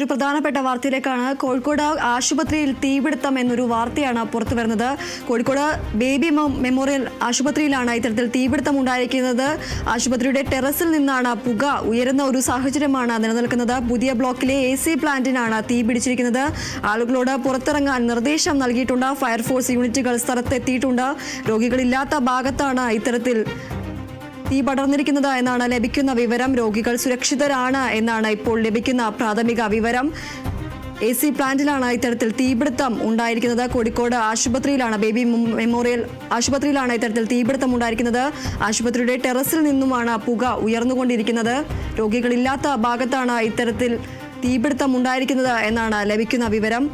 ഒരു പ്രധാനപ്പെട്ട വാർത്തയിലേക്കാണ്. കോഴിക്കോട് ആശുപത്രിയിൽ തീപിടുത്തം എന്നൊരു വാർത്തയാണ് പുറത്തു വരുന്നത്. കോഴിക്കോട് ബേബി മെമ്മോറിയൽ ആശുപത്രിയിലാണ് ഇത്തരത്തിൽ തീപിടുത്തം ഉണ്ടായിരിക്കുന്നത്. ആശുപത്രിയുടെ ടെറസിൽ നിന്നാണ് പുക ഉയരുന്ന ഒരു സാഹചര്യമാണ് നിലനിൽക്കുന്നത്. പുതിയ ബ്ലോക്കിലെ AC പ്ലാന്റിനാണ് തീ പിടിച്ചിരിക്കുന്നത്. ആളുകളോട് പുറത്തിറങ്ങാൻ നിർദ്ദേശം നൽകിയിട്ടുണ്ട്. ഫയർഫോഴ്സ് യൂണിറ്റുകൾ സ്ഥലത്തെത്തിയിട്ടുണ്ട്. രോഗികളില്ലാത്ത ഭാഗത്താണ് ഇത്തരത്തിൽ തീ പടർന്നിരിക്കുന്നത് എന്നാണ് ലഭിക്കുന്ന വിവരം. രോഗികൾ സുരക്ഷിതരാണ് എന്നാണ് ഇപ്പോൾ ലഭിക്കുന്ന പ്രാഥമിക വിവരം. AC പ്ലാന്റിലാണ് ഇത്തരത്തിൽ തീപിടുത്തം ഉണ്ടായിരിക്കുന്നത്. കോഴിക്കോട് ആശുപത്രിയിലാണ്, ബേബി മെമ്മോറിയൽ ആശുപത്രിയിലാണ് ഇത്തരത്തിൽ തീപിടുത്തം ഉണ്ടായിരിക്കുന്നത്. ആശുപത്രിയുടെ ടെറസിൽ നിന്നുമാണ് പുക ഉയർന്നുകൊണ്ടിരിക്കുന്നത്. രോഗികളില്ലാത്ത ഭാഗത്താണ് ഇത്തരത്തിൽ തീപിടുത്തം ഉണ്ടായിരിക്കുന്നത് എന്നാണ് ലഭിക്കുന്ന വിവരം.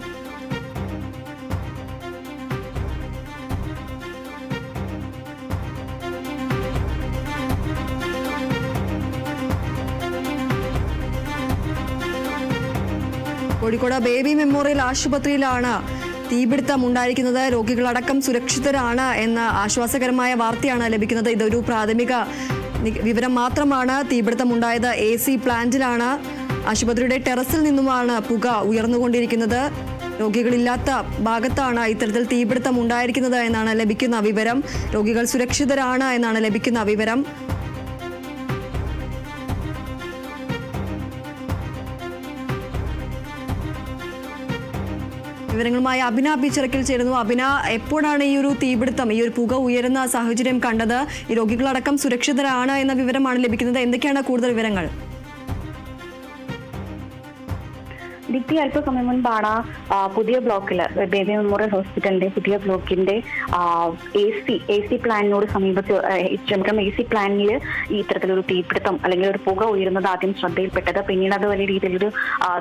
കോഴിക്കോട് ബേബി മെമ്മോറിയൽ ആശുപത്രിയിലാണ് തീപിടുത്തം ഉണ്ടായിരിക്കുന്നത്. രോഗികളടക്കം സുരക്ഷിതരാണ് എന്ന ആശ്വാസകരമായ വാർത്തയാണ് ലഭിക്കുന്നത്. ഇതൊരു പ്രാഥമിക വിവരം മാത്രമാണ്. തീപിടുത്തം ഉണ്ടായത് AC പ്ലാന്റിലാണ്. ആശുപത്രിയുടെ ടെറസിൽ നിന്നുമാണ് പുക ഉയർന്നുകൊണ്ടിരിക്കുന്നത്. രോഗികളില്ലാത്ത ഭാഗത്താണ് ഇത്തരത്തിൽ തീപിടുത്തം ഉണ്ടായിരിക്കുന്നത് എന്നാണ് ലഭിക്കുന്ന വിവരം. രോഗികൾ സുരക്ഷിതരാണ് എന്നാണ് ലഭിക്കുന്ന വിവരം. വിവരങ്ങളുമായി അഭിന ബീച്ചിറക്കിൽ ചേരുന്നു. അഭിന, എപ്പോഴാണ് ഈ ഒരു തീപിടുത്തം, ഈ ഒരു പുക ഉയരുന്ന സാഹചര്യം കണ്ടത്? ഈ രോഗികളടക്കം സുരക്ഷിതരാണ് എന്ന വിവരമാണ് ലഭിക്കുന്നത്. എന്തൊക്കെയാണ് കൂടുതൽ വിവരങ്ങൾ? ദിപ്തി അല്പസമയം മുൻപാണ് പുതിയ ബ്ലോക്കിൽ ബേബി മെമ്മോറിയൽ ഹോസ്പിറ്റലിന്റെ പുതിയ ബ്ലോക്കിന്റെ AC പ്ലാനിനോട് സമീപത്ത് AC പ്ലാനിൽ ഈ ഇത്തരത്തിലൊരു തീപിടുത്തം അല്ലെങ്കിൽ ഒരു പുക ഉയരുന്നത് ആദ്യം ശ്രദ്ധയിൽപ്പെട്ടത്. പിന്നീട് അത് വലിയ രീതിയിലൊരു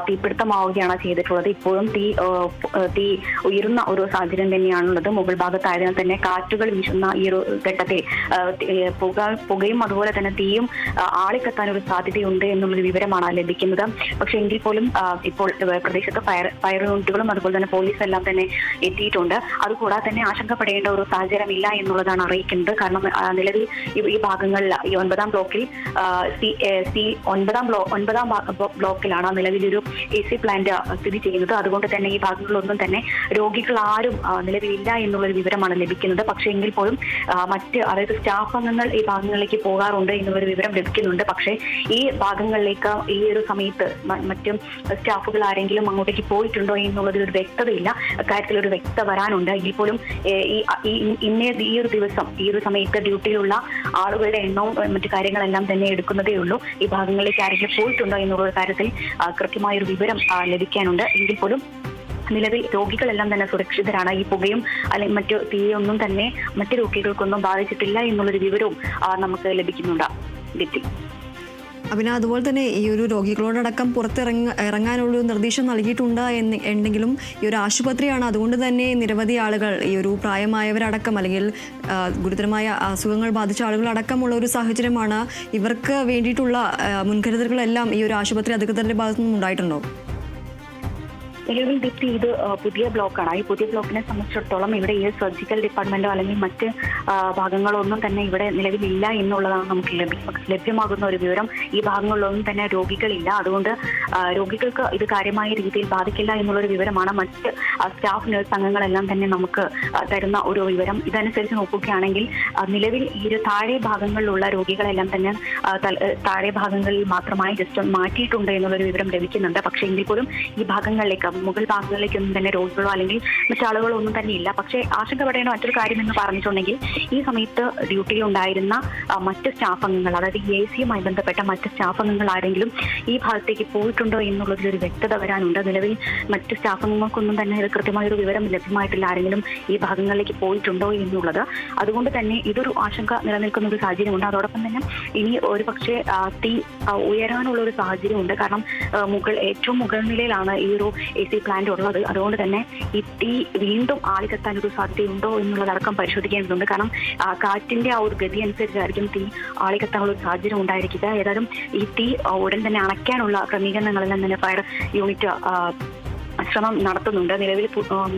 തീപിടുത്തമാവുകയാണ് ചെയ്തിട്ടുള്ളത്. ഇപ്പോഴും തീ ഉയരുന്ന ഒരു സാഹചര്യം തന്നെയാണുള്ളത്. മുകൾ ഭാഗത്തായതിനാൽ തന്നെ കാറ്റുകൾ വീശുന്ന ഈ ഒരു ഘട്ടത്തിൽ പുകയും അതുപോലെ തന്നെ തീയും ആളിക്കത്താൻ ഒരു സാധ്യതയുണ്ട് എന്നുള്ളൊരു വിവരമാണ് ലഭിക്കുന്നത്. പക്ഷെ എങ്കിൽ പോലും ഇപ്പോൾ പ്രദേശത്ത് ഫയർ യൂണിറ്റുകളും അതുപോലെ തന്നെ പോലീസ് എല്ലാം തന്നെ എത്തിയിട്ടുണ്ട്. അതുകൂടാതെ തന്നെ ആശങ്കപ്പെടേണ്ട ഒരു സാഹചര്യമില്ല എന്നുള്ളതാണ് അറിയിക്കുന്നത്. കാരണം നിലവിൽ ഈ ഭാഗങ്ങളിൽ ഈ 9ാം ബ്ലോക്കിൽ ഒൻപതാം ബ്ലോക്കിലാണ് നിലവിലൊരു AC പ്ലാന്റ് സ്ഥിതി ചെയ്യുന്നത്. അതുകൊണ്ട് തന്നെ ഈ ഭാഗങ്ങളിലൊന്നും തന്നെ രോഗികൾ ആരും നിലവിലില്ല എന്നുള്ളൊരു വിവരമാണ് ലഭിക്കുന്നത്. പക്ഷേ എങ്കിൽ പോലും അതായത് സ്റ്റാഫ് അംഗങ്ങൾ ഈ ഭാഗങ്ങളിലേക്ക് പോകാറുണ്ട് എന്നുള്ളൊരു വിവരം ലഭിക്കുന്നുണ്ട്. പക്ഷേ ഈ ഭാഗങ്ങളിലേക്ക് ഈ ഒരു സമയത്ത് മറ്റും സ്റ്റാഫുകൾ ആരെങ്കിലും അങ്ങോട്ടേക്ക് പോയിട്ടുണ്ടോ എന്നുള്ളതിൽ ഒരു വ്യക്തതയില്ല. കാര്യത്തിൽ ഒരു വ്യക്തത വരാനുണ്ട്. എങ്കിൽ പോലും ഈ ഒരു ദിവസം ഈ ഒരു സമയത്ത് ഡ്യൂട്ടിയിലുള്ള ആളുകളുടെ എണ്ണവും മറ്റു കാര്യങ്ങളെല്ലാം തന്നെ എടുക്കുന്നതേ ഉള്ളൂ. ഈ ഭാഗങ്ങളിലേക്ക് ആരെങ്കിലും പോയിട്ടുണ്ടോ എന്നുള്ള കാര്യത്തിൽ കൃത്യമായൊരു വിവരം ലഭിക്കാനുണ്ട്. എങ്കിൽ പോലും നിലവിൽ രോഗികളെല്ലാം തന്നെ സുരക്ഷിതരാണ്. ഈ പുകയും അല്ലെങ്കിൽ മറ്റു തീയൊന്നും തന്നെ മറ്റു രോഗികൾക്കൊന്നും ബാധിച്ചിട്ടില്ല എന്നുള്ളൊരു വിവരവും നമുക്ക് ലഭിക്കുന്നുണ്ട്. ദിപ്തി അഭിന, അതുപോലെ തന്നെ ഈ ഒരു രോഗികളോടക്കം ഇറങ്ങാനുള്ള നിർദ്ദേശം നൽകിയിട്ടുണ്ട് എന്നെങ്കിലും ഈ ഒരു ആശുപത്രിയാണ്. അതുകൊണ്ട് തന്നെ നിരവധി ആളുകൾ, ഈ ഒരു പ്രായമായവരടക്കം അല്ലെങ്കിൽ ഗുരുതരമായ അസുഖങ്ങൾ ബാധിച്ച ആളുകളടക്കമുള്ള ഒരു സാഹചര്യമാണ്. ഇവർക്ക് വേണ്ടിയിട്ടുള്ള മുൻകരുതലുകളെല്ലാം ഈ ഒരു ആശുപത്രി അധികൃതരുടെ ഭാഗത്തു നിന്നും ഉണ്ടായിട്ടുണ്ടോ? നിലവിൽ ദിപ്തി ഇത് പുതിയ ബ്ലോക്കാണ്. ഈ പുതിയ ബ്ലോക്കിനെ സംബന്ധിച്ചിടത്തോളം ഇവിടെ ഈ സർജിക്കൽ ഡിപ്പാർട്ട്മെന്റോ അല്ലെങ്കിൽ മറ്റ് ഭാഗങ്ങളോ ഒന്നും തന്നെ ഇവിടെ നിലവിലില്ല എന്നുള്ളതാണ് നമുക്ക് ലഭ്യമാകുന്ന ഒരു വിവരം. ഈ ഭാഗങ്ങളിലൊന്നും തന്നെ രോഗികളില്ല. അതുകൊണ്ട് രോഗികൾക്ക് ഇത് കാര്യമായ രീതിയിൽ ബാധിക്കില്ല എന്നുള്ളൊരു വിവരമാണ് മറ്റ് സ്റ്റാഫ് നഴ്സ് അംഗങ്ങളെല്ലാം തന്നെ നമുക്ക് തരുന്ന ഒരു വിവരം. ഇതനുസരിച്ച് നോക്കുകയാണെങ്കിൽ നിലവിൽ ഈ ഒരു താഴെ ഭാഗങ്ങളിലുള്ള രോഗികളെല്ലാം തന്നെ താഴെ ഭാഗങ്ങളിൽ മാത്രമായി ജസ്റ്റ് മാറ്റിയിട്ടുണ്ട് എന്നുള്ളൊരു വിവരം ലഭിക്കുന്നുണ്ട്. പക്ഷേ എങ്കിൽ പോലും ഈ ഭാഗങ്ങളിലേക്ക് മുകൾ ഭാഗങ്ങളിലേക്കൊന്നും തന്നെ രോഗികളോ അല്ലെങ്കിൽ മറ്റാളുകളോ ഒന്നും തന്നെ ഇല്ല. പക്ഷേ ആശങ്കപ്പെടേണ്ട മറ്റൊരു കാര്യം എന്ന് പറഞ്ഞിട്ടുണ്ടെങ്കിൽ ഈ സമയത്ത് ഡ്യൂട്ടിയിൽ ഉണ്ടായിരുന്ന മറ്റ് സ്റ്റാഫ് അംഗങ്ങൾ, അതായത് AC-യുമായി ബന്ധപ്പെട്ട മറ്റ് സ്റ്റാഫ് അംഗങ്ങൾ ആരെങ്കിലും ഈ ഭാഗത്തേക്ക് പോയിട്ടുണ്ടോ എന്നുള്ളതിലൊരു വ്യക്തത വരാനുണ്ട്. നിലവിൽ മറ്റ് സ്റ്റാഫ് അംഗങ്ങൾക്കൊന്നും തന്നെ ഇത് കൃത്യമായൊരു വിവരം ലഭ്യമായിട്ടില്ല, ആരെങ്കിലും ഈ ഭാഗങ്ങളിലേക്ക് പോയിട്ടുണ്ടോ എന്നുള്ളത്. അതുകൊണ്ട് തന്നെ ഇതൊരു ആശങ്ക നിലനിൽക്കുന്ന ഒരു സാഹചര്യമുണ്ട്. അതോടൊപ്പം തന്നെ ഇനി ഒരു പക്ഷേ തീ ഉയരാനുള്ള ഒരു സാഹചര്യമുണ്ട്. കാരണം ഏറ്റവും മുകൾ നിലയിലാണ് ഈ ഒരു AC പ്ലാന്റ് ഉള്ളത്. അതുകൊണ്ട് തന്നെ ഈ തീ വീണ്ടും ആളിക്കത്താൻ ഒരു സാധ്യതയുണ്ടോ എന്നുള്ളതടക്കം പരിശോധിക്കേണ്ടതുണ്ട്. കാരണം കാറ്റിന്റെ ആ ഒരു ഗതി അനുസരിച്ചായിരിക്കും തീ ആളിക്കത്താനുള്ള ഒരു സാഹചര്യം ഉണ്ടായിരിക്കുക. ഏതായാലും ഈ തീ ഉടൻ തന്നെ അണയ്ക്കാനുള്ള ക്രമീകരണങ്ങളെല്ലാം തന്നെ ഫയർ യൂണിറ്റ് ശ്രമം നടത്തുന്നുണ്ട്. നിലവിൽ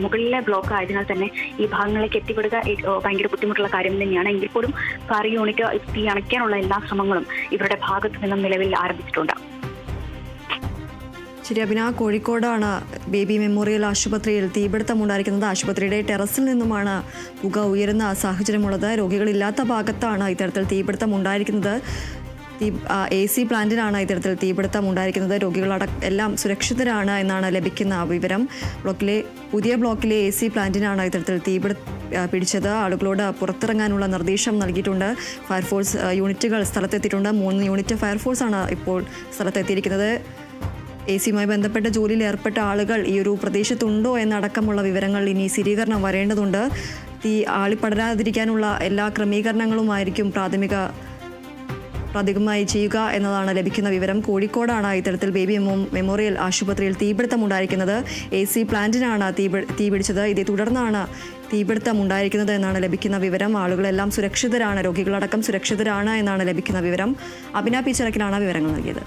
മുകളിലെ ബ്ലോക്ക് ആയതിനാൽ തന്നെ ഈ ഭാഗങ്ങളിലേക്ക് എത്തിപ്പെടുക ഭയങ്കര ബുദ്ധിമുട്ടുള്ള കാര്യം തന്നെയാണ്. എങ്കിൽ പോലും ഫയർ യൂണിറ്റ് തീ അണയ്ക്കാനുള്ള എല്ലാ ശ്രമങ്ങളും ഇവരുടെ ഭാഗത്തു നിന്നും നിലവിൽ ആരംഭിച്ചിട്ടുണ്ട്. ശരി അഭിന, കോഴിക്കോടാണ് ബേബി മെമ്മോറിയൽ ആശുപത്രിയിൽ തീപിടുത്തമുണ്ടായിരിക്കുന്നത്. ആശുപത്രിയുടെ ടെറസിൽ നിന്നുമാണ് പുക ഉയരുന്ന സാഹചര്യമുള്ളത്. രോഗികളില്ലാത്ത ഭാഗത്താണ് ഇത്തരത്തിൽ തീപിടുത്തം ഉണ്ടായിരിക്കുന്നത്. AC പ്ലാന്റിനാണ് ഇത്തരത്തിൽ തീപിടുത്തം ഉണ്ടായിരിക്കുന്നത്. എല്ലാം സുരക്ഷിതരാണ് എന്നാണ് ലഭിക്കുന്ന വിവരം. പുതിയ ബ്ലോക്കിലെ AC പ്ലാന്റിനാണ് ഇത്തരത്തിൽ പിടിച്ചത്. ആളുകളോട് പുറത്തിറങ്ങാനുള്ള നിർദ്ദേശം നൽകിയിട്ടുണ്ട്. ഫയർഫോഴ്സ് യൂണിറ്റുകൾ സ്ഥലത്തെത്തിയിട്ടുണ്ട്. 3 യൂണിറ്റ് ഫയർഫോഴ്സാണ് ഇപ്പോൾ സ്ഥലത്തെത്തിയിരിക്കുന്നത്. AC-യുമായി ബന്ധപ്പെട്ട ജോലിയിൽ ഏർപ്പെട്ട ആളുകൾ ഈ ഒരു പ്രദേശത്തുണ്ടോ എന്നടക്കമുള്ള വിവരങ്ങൾ ഇനി സ്ഥിരീകരണം വരേണ്ടതുണ്ട്. തീ ആളിപ്പടരാതിരിക്കാനുള്ള എല്ലാ ക്രമീകരണങ്ങളുമായിരിക്കും പ്രാഥമികമായി ചെയ്യുക എന്നതാണ് ലഭിക്കുന്ന വിവരം. കോഴിക്കോടാണ് ഇത്തരത്തിൽ ബേബി മെമ്മോറിയൽ ആശുപത്രിയിൽ തീപിടുത്തമുണ്ടായിരിക്കുന്നത്. AC പ്ലാന്റിനാണ് തീ പിടിച്ചത്. ഇതേ തുടർന്നാണ് തീപിടുത്തം ഉണ്ടായിരിക്കുന്നത് എന്നാണ് ലഭിക്കുന്ന വിവരം. ആളുകളെല്ലാം സുരക്ഷിതരാണ്, രോഗികളടക്കം സുരക്ഷിതരാണ് എന്നാണ് ലഭിക്കുന്ന വിവരം. അഭിന പി. ചിറക്കിലാണ് വിവരങ്ങൾ നൽകിയത്.